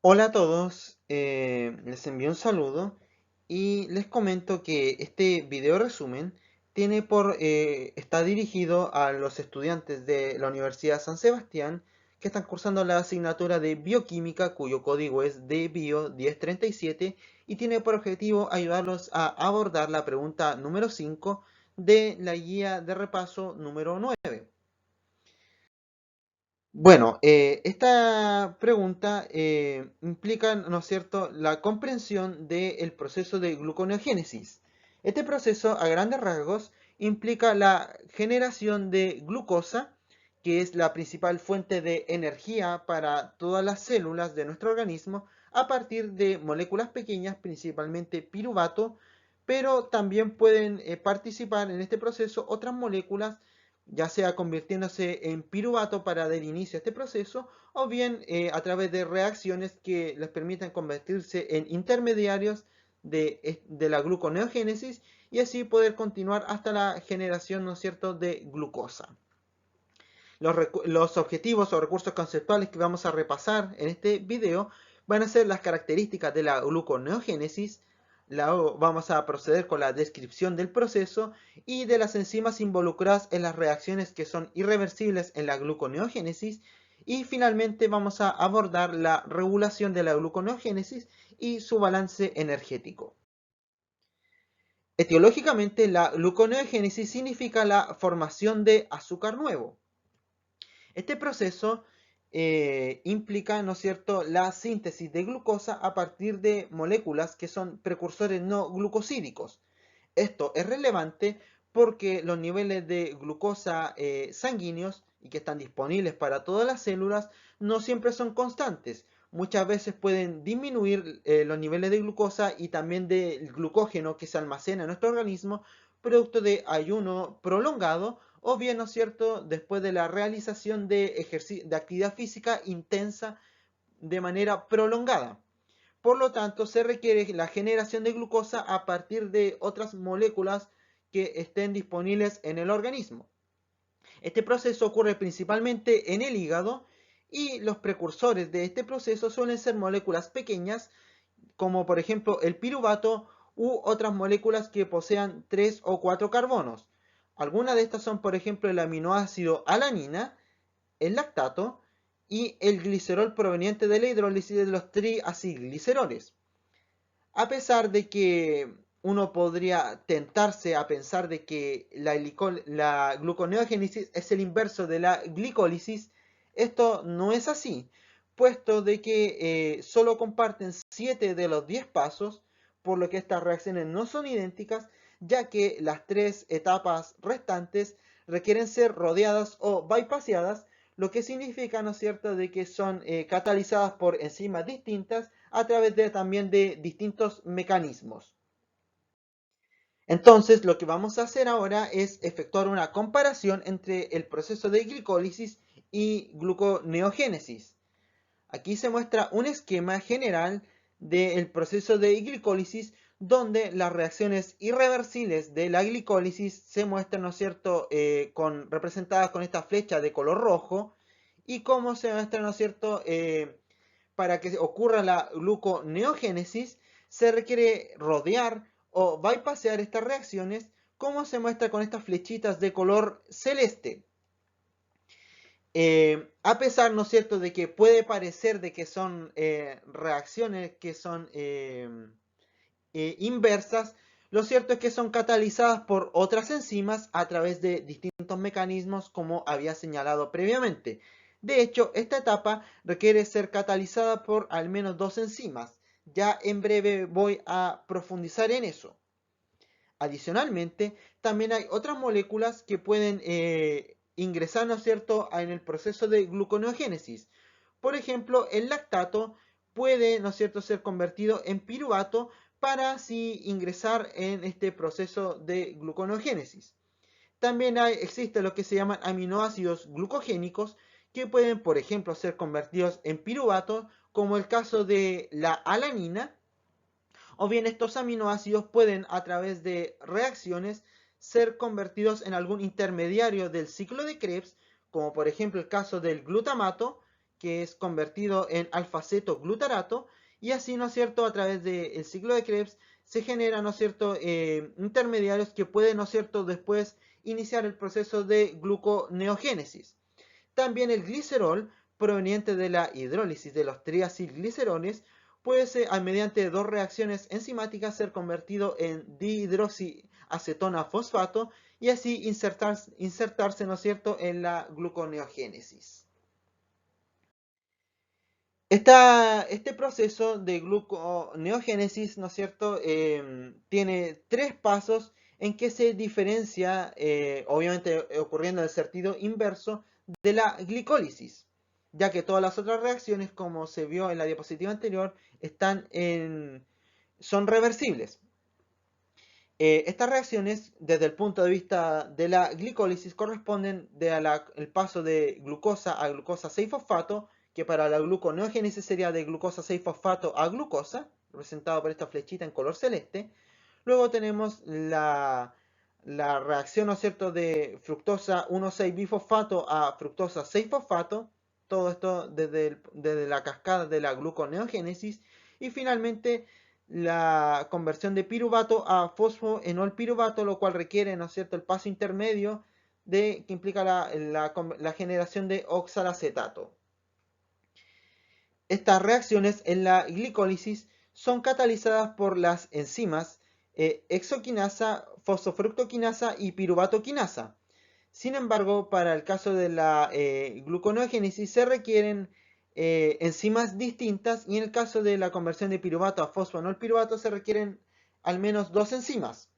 Hola a todos, les envío un saludo y les comento que este video resumen está dirigido a los estudiantes de la Universidad San Sebastián que están cursando la asignatura de Bioquímica, cuyo código es DBio 1037 y tiene por objetivo ayudarlos a abordar la pregunta número 5 de la guía de repaso número 9. Bueno, esta pregunta implica, ¿no es cierto?, la comprensión del proceso de gluconeogénesis. Este proceso, a grandes rasgos, implica la generación de glucosa, que es la principal fuente de energía para todas las células de nuestro organismo, a partir de moléculas pequeñas, principalmente piruvato, pero también pueden participar en este proceso otras moléculas ya sea convirtiéndose en piruvato para dar inicio a este proceso o bien a través de reacciones que les permitan convertirse en intermediarios de la gluconeogénesis y así poder continuar hasta la generación, ¿no es cierto?, de glucosa. Los objetivos o recursos conceptuales que vamos a repasar en este video van a ser las características de la gluconeogénesis, vamos a proceder con la descripción del proceso y de las enzimas involucradas en las reacciones que son irreversibles en la gluconeogénesis y finalmente vamos a abordar la regulación de la gluconeogénesis y su balance energético. Etiológicamente, la gluconeogénesis significa la formación de azúcar nuevo. Este proceso implica, ¿no es cierto?, la síntesis de glucosa a partir de moléculas que son precursores no glucosídicos. Esto es relevante porque los niveles de glucosa sanguíneos y que están disponibles para todas las células no siempre son constantes. Muchas veces pueden disminuir los niveles de glucosa y también del glucógeno que se almacena en nuestro organismo producto de ayuno prolongado o bien, ¿no es cierto?, después de la realización de actividad física intensa de manera prolongada. Por lo tanto, se requiere la generación de glucosa a partir de otras moléculas que estén disponibles en el organismo. Este proceso ocurre principalmente en el hígado y los precursores de este proceso suelen ser moléculas pequeñas, como por ejemplo el piruvato u otras moléculas que posean 3 o 4 carbonos. Algunas de estas son, por ejemplo, el aminoácido alanina, el lactato y el glicerol proveniente de la hidrólisis de los triacilgliceroles. A pesar de que uno podría tentarse a pensar de que la gluconeogénesis es el inverso de la glicólisis, esto no es así, puesto de que solo comparten 7 de los 10 pasos, por lo que estas reacciones no son idénticas, ya que las 3 etapas restantes requieren ser rodeadas o bypaseadas, lo que significa, ¿no es cierto?, de que son catalizadas por enzimas distintas a través también de distintos mecanismos. Entonces, lo que vamos a hacer ahora es efectuar una comparación entre el proceso de glicólisis y gluconeogénesis. Aquí se muestra un esquema general del proceso de glicólisis donde las reacciones irreversibles de la glicólisis se muestran, ¿no es cierto?, representadas con esta flecha de color rojo y cómo se muestra, ¿no es cierto?, para que ocurra la gluconeogénesis se requiere rodear o bypasear estas reacciones, como se muestra con estas flechitas de color celeste. A pesar, ¿no es cierto?, de que puede parecer de que son reacciones que son inversas, lo cierto es que son catalizadas por otras enzimas a través de distintos mecanismos como había señalado previamente. De hecho, esta etapa requiere ser catalizada por al menos 2 enzimas. Ya en breve voy a profundizar en eso. Adicionalmente, también hay otras moléculas que pueden ingresar, ¿no es cierto?, en el proceso de gluconeogénesis. Por ejemplo, el lactato puede, ¿no es cierto?, ser convertido en piruvato para así ingresar en este proceso de gluconeogénesis. También existe lo que se llaman aminoácidos glucogénicos que pueden, por ejemplo, ser convertidos en piruvato, como el caso de la alanina, o bien estos aminoácidos pueden, a través de reacciones, ser convertidos en algún intermediario del ciclo de Krebs, como por ejemplo el caso del glutamato, que es convertido en alfa-cetoglutarato, y así, ¿no es cierto?, a través del ciclo de Krebs se generan, ¿no es cierto?, intermediarios que pueden, ¿no es cierto?, después iniciar el proceso de gluconeogénesis. También el glicerol, proveniente de la hidrólisis de los triacilglicerones, puede ser, mediante dos reacciones enzimáticas, ser convertido en dihidroxiacetona fosfato y así insertarse, ¿no es cierto?, en la gluconeogénesis. Este proceso de gluconeogénesis, ¿no es cierto?, tiene tres pasos en que se diferencia, obviamente ocurriendo en el sentido inverso, de la glicólisis, ya que todas las otras reacciones, como se vio en la diapositiva anterior, son reversibles. Estas reacciones, desde el punto de vista de la glicólisis, corresponden al paso de glucosa a glucosa 6-fosfato, que para la gluconeogénesis sería de glucosa 6-fosfato a glucosa, representado por esta flechita en color celeste. Luego tenemos la reacción, ¿no es cierto?, de fructosa 1,6-bifosfato a fructosa 6-fosfato, todo esto desde la cascada de la gluconeogénesis. Y finalmente la conversión de piruvato a fosfoenolpiruvato, lo cual requiere, ¿no es cierto?, el paso intermedio que implica la generación de oxalacetato. Estas reacciones en la glicólisis son catalizadas por las enzimas hexoquinasa, fosfofructoquinasa y piruvatoquinasa. Sin embargo, para el caso de la gluconeogénesis se requieren enzimas distintas, y en el caso de la conversión de piruvato a fosfoenolpiruvato se requieren al menos dos enzimas.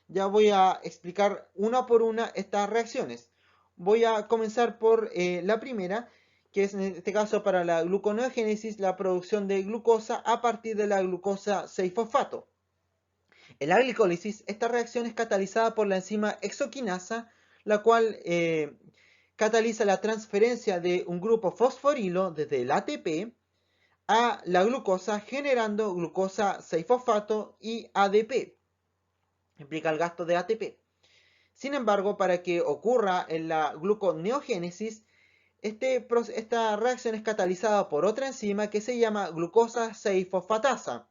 Ya voy a explicar una por una estas reacciones. Voy a comenzar por la primera, que es en este caso para la gluconeogénesis, la producción de glucosa a partir de la glucosa 6-fosfato. En la glicólisis, esta reacción es catalizada por la enzima hexoquinasa, la cual cataliza la transferencia de un grupo fosforilo desde el ATP a la glucosa, generando glucosa 6-fosfato y ADP. Implica el gasto de ATP. Sin embargo, para que ocurra en la gluconeogénesis, esta reacción es catalizada por otra enzima que se llama glucosa 6-fosfatasa.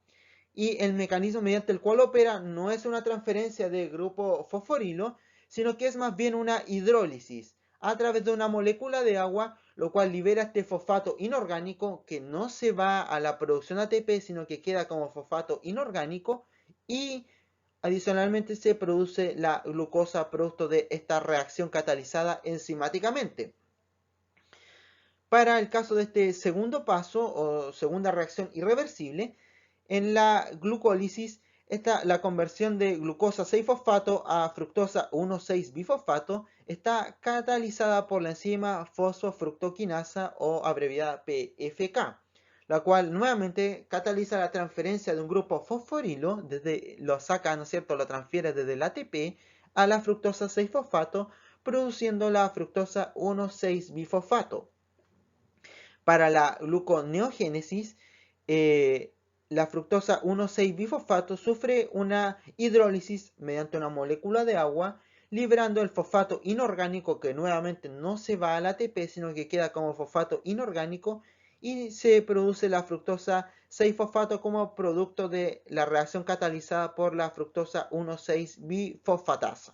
Y el mecanismo mediante el cual opera no es una transferencia de grupo fosforilo, sino que es más bien una hidrólisis a través de una molécula de agua, lo cual libera este fosfato inorgánico que no se va a la producción ATP, sino que queda como fosfato inorgánico, y adicionalmente se produce la glucosa producto de esta reacción catalizada enzimáticamente. Para el caso de este segundo paso o segunda reacción irreversible, en la glucólisis, la conversión de glucosa 6-fosfato a fructosa 1,6-bifosfato está catalizada por la enzima fosfofructoquinasa, o abreviada PFK, la cual nuevamente cataliza la transferencia de un grupo fosforilo, lo saca, ¿no es cierto?, lo transfiere desde el ATP a la fructosa 6-fosfato, produciendo la fructosa 1,6-bifosfato. Para la gluconeogénesis, la fructosa 1,6-bifosfato sufre una hidrólisis mediante una molécula de agua, liberando el fosfato inorgánico que nuevamente no se va al ATP, sino que queda como fosfato inorgánico, y se produce la fructosa 6-fosfato como producto de la reacción catalizada por la fructosa 1,6-bifosfatasa.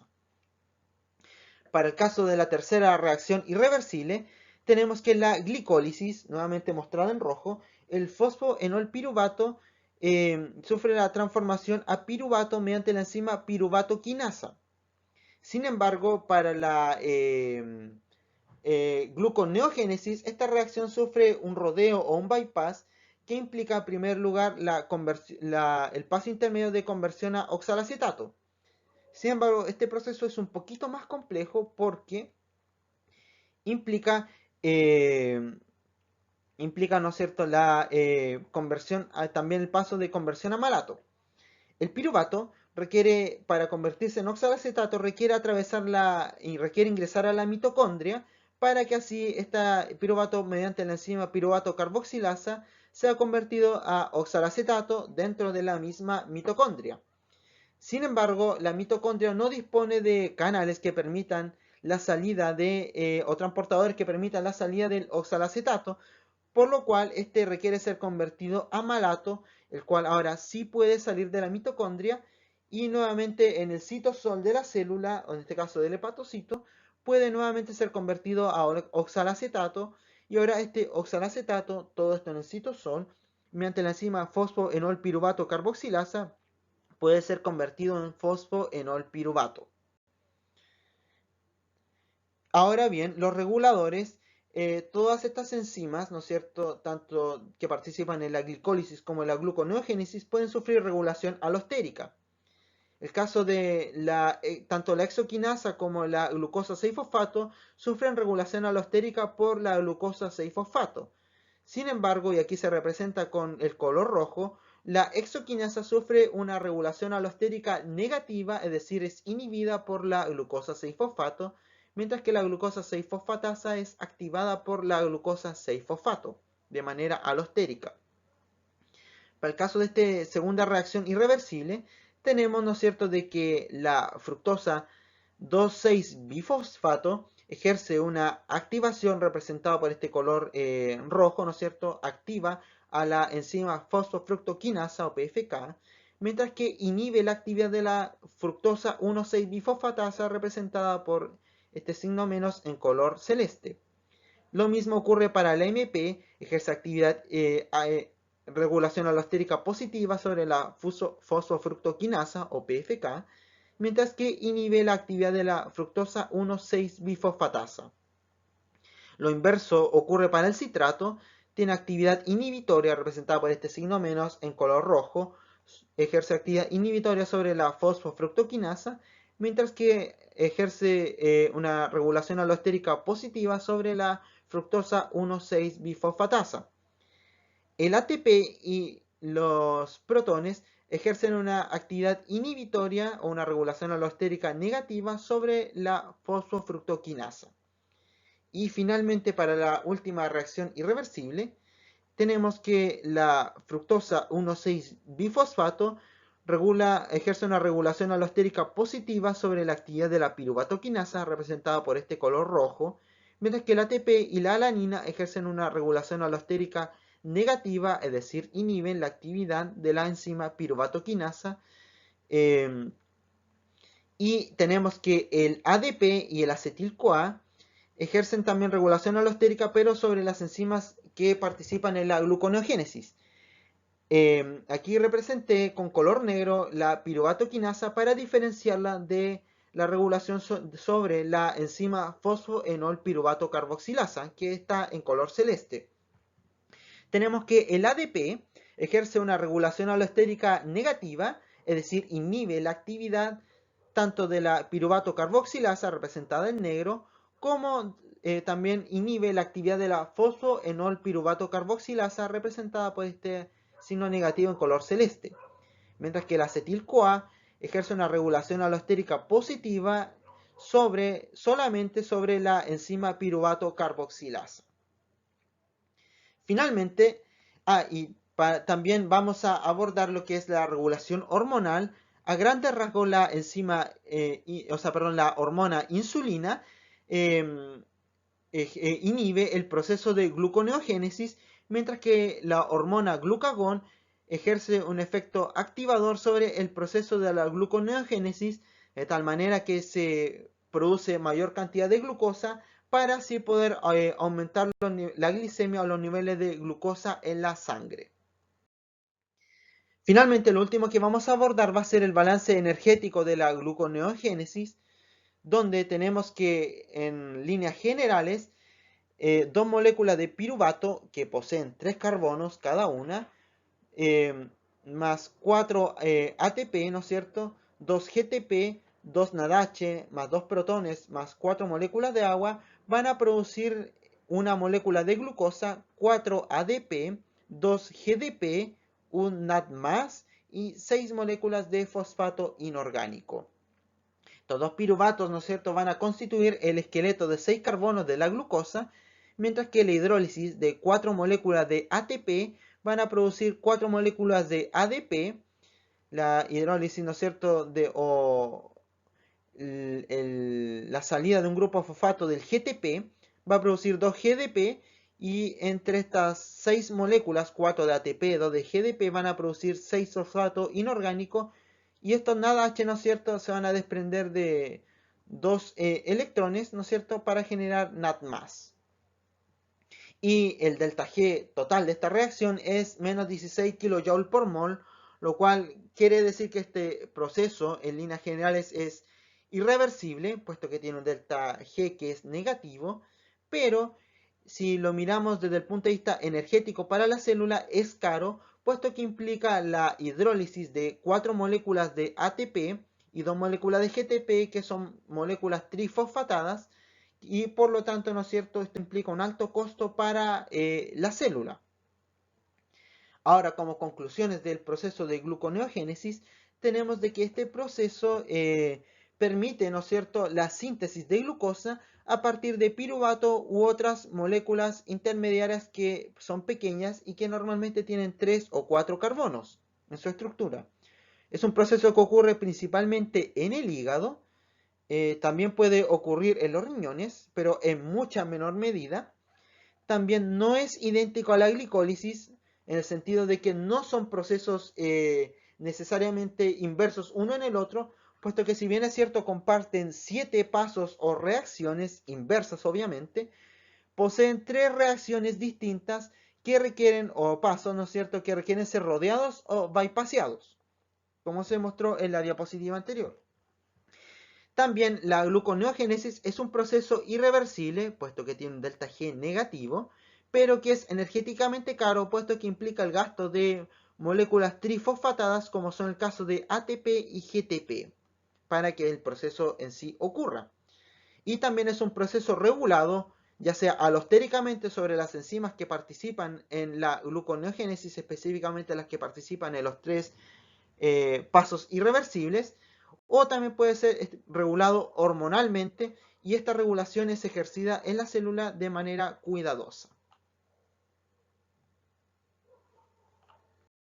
Para el caso de la tercera reacción irreversible, tenemos que en la glicólisis, nuevamente mostrada en rojo, el fosfoenolpiruvato sufre la transformación a piruvato mediante la enzima piruvatoquinasa. Sin embargo, para la gluconeogénesis, esta reacción sufre un rodeo o un bypass que implica en primer lugar el paso intermedio de conversión a oxalacetato. Sin embargo, este proceso es un poquito más complejo porque implica, ¿no es cierto?, la conversión, también el paso de conversión a malato. El piruvato requiere, para convertirse en oxalacetato, requiere ingresar a la mitocondria, para que así este piruvato, mediante la enzima piruvato carboxilasa, sea convertido a oxalacetato dentro de la misma mitocondria. Sin embargo, la mitocondria no dispone de canales que permitan la salida o transportadores que permitan la salida del oxalacetato, por lo cual este requiere ser convertido a malato, el cual ahora sí puede salir de la mitocondria y nuevamente en el citosol de la célula, o en este caso del hepatocito, puede nuevamente ser convertido a oxalacetato, y ahora este oxalacetato, todo esto en el citosol, mediante la enzima fosfoenol piruvato carboxilasa, puede ser convertido en fosfoenol piruvato. Ahora bien, los reguladores, todas estas enzimas, ¿no es cierto?, tanto que participan en la glicólisis como en la gluconeogénesis, pueden sufrir regulación alostérica. El caso de tanto la exoquinasa como la glucosa 6-fosfato sufren regulación alostérica por la glucosa 6-fosfato. Sin embargo, y aquí se representa con el color rojo, la exoquinasa sufre una regulación alostérica negativa, es decir, es inhibida por la glucosa 6-fosfato, mientras que la glucosa 6-fosfatasa es activada por la glucosa 6-fosfato de manera alostérica. Para el caso de esta segunda reacción irreversible, tenemos, ¿no es cierto?, de que la fructosa 2,6-bifosfato ejerce una activación representada por este color rojo, ¿no es cierto?, activa a la enzima fosfofructoquinasa o PFK, mientras que inhibe la actividad de la fructosa 1,6-bifosfatasa representada por este signo menos en color celeste. Lo mismo ocurre para la MP, ejerce actividad regulación alostérica positiva sobre la fosfofructoquinasa o PFK, mientras que inhibe la actividad de la fructosa 1,6-bifosfatasa. Lo inverso ocurre para el citrato, tiene actividad inhibitoria representada por este signo menos en color rojo, ejerce actividad inhibitoria sobre la fosfofructoquinasa, mientras que ejerce una regulación alostérica positiva sobre la fructosa 1,6-bifosfatasa. El ATP y los protones ejercen una actividad inhibitoria o una regulación alostérica negativa sobre la fosfofructoquinasa. Y finalmente, para la última reacción irreversible, tenemos que la fructosa 1,6-bifosfato ejerce una regulación alostérica positiva sobre la actividad de la piruvatoquinasa, representada por este color rojo, mientras que el ATP y la alanina ejercen una regulación alostérica negativa, es decir, inhiben la actividad de la enzima piruvatoquinasa. Y tenemos que el ADP y el acetil-CoA ejercen también regulación alostérica, pero sobre las enzimas que participan en la gluconeogénesis. Aquí representé con color negro la piruvatoquinasa para diferenciarla de la regulación sobre la enzima fosfoenol piruvato carboxilasa, que está en color celeste. Tenemos que el ADP ejerce una regulación alostérica negativa, es decir, inhibe la actividad tanto de la piruvato carboxilasa, representada en negro, como también inhibe la actividad de la fosfoenol piruvato carboxilasa, representada por este signo negativo en color celeste. Mientras que el acetil-CoA ejerce una regulación alostérica positiva solamente sobre la enzima piruvato carboxilasa. Finalmente, también vamos a abordar lo que es la regulación hormonal. A grandes rasgos, la enzima, la hormona insulina inhibe el proceso de gluconeogénesis, mientras que la hormona glucagón ejerce un efecto activador sobre el proceso de la gluconeogénesis, de tal manera que se produce mayor cantidad de glucosa para así poder aumentar la glicemia o los niveles de glucosa en la sangre. Finalmente, lo último que vamos a abordar va a ser el balance energético de la gluconeogénesis, donde tenemos que en líneas generales dos moléculas de piruvato que poseen 3 carbonos cada una, más 4 ATP, ¿no es cierto?, 2 GTP, 2 NADH, más 2 protones, más 4 moléculas de agua, van a producir una molécula de glucosa, 4 ADP, 2 GDP, un NAD más y 6 moléculas de fosfato inorgánico. Estos dos piruvatos, ¿no es cierto?, van a constituir el esqueleto de 6 carbonos de la glucosa, mientras que la hidrólisis de 4 moléculas de ATP van a producir 4 moléculas de ADP. La hidrólisis, ¿no es cierto?, la salida de un grupo fosfato del GTP va a producir 2 GDP y entre estas 6 moléculas, 4 de ATP, 2 de GDP, van a producir 6 fosfato inorgánico, y estos NADH, ¿no es cierto?, se van a desprender de 2 electrones, ¿no es cierto?, para generar NAD+. Y el delta G total de esta reacción es menos 16 kJ por mol, lo cual quiere decir que este proceso en líneas generales es irreversible, puesto que tiene un delta G que es negativo, pero si lo miramos desde el punto de vista energético para la célula es caro, puesto que implica la hidrólisis de 4 moléculas de ATP y 2 moléculas de GTP, que son moléculas trifosfatadas, y por lo tanto, ¿no es cierto?, esto implica un alto costo para la célula. Ahora, como conclusiones del proceso de gluconeogénesis, tenemos de que este proceso permite, ¿no es cierto?, la síntesis de glucosa a partir de piruvato u otras moléculas intermediarias que son pequeñas y que normalmente tienen 3 o 4 carbonos en su estructura. Es un proceso que ocurre principalmente en el hígado. También puede ocurrir en los riñones, pero en mucha menor medida. También no es idéntico a la glicólisis, en el sentido de que no son procesos necesariamente inversos uno en el otro, puesto que si bien es cierto comparten 7 pasos o reacciones inversas obviamente, poseen 3 reacciones distintas que requieren, o pasos, ¿no es cierto?, que requieren ser rodeados o bypaseados, como se mostró en la diapositiva anterior. También la gluconeogénesis es un proceso irreversible, puesto que tiene un delta G negativo, pero que es energéticamente caro, puesto que implica el gasto de moléculas trifosfatadas, como son el caso de ATP y GTP, para que el proceso en sí ocurra. Y también es un proceso regulado, ya sea alostéricamente sobre las enzimas que participan en la gluconeogénesis, específicamente las que participan en los 3 pasos irreversibles, o también puede ser regulado hormonalmente, y esta regulación es ejercida en la célula de manera cuidadosa.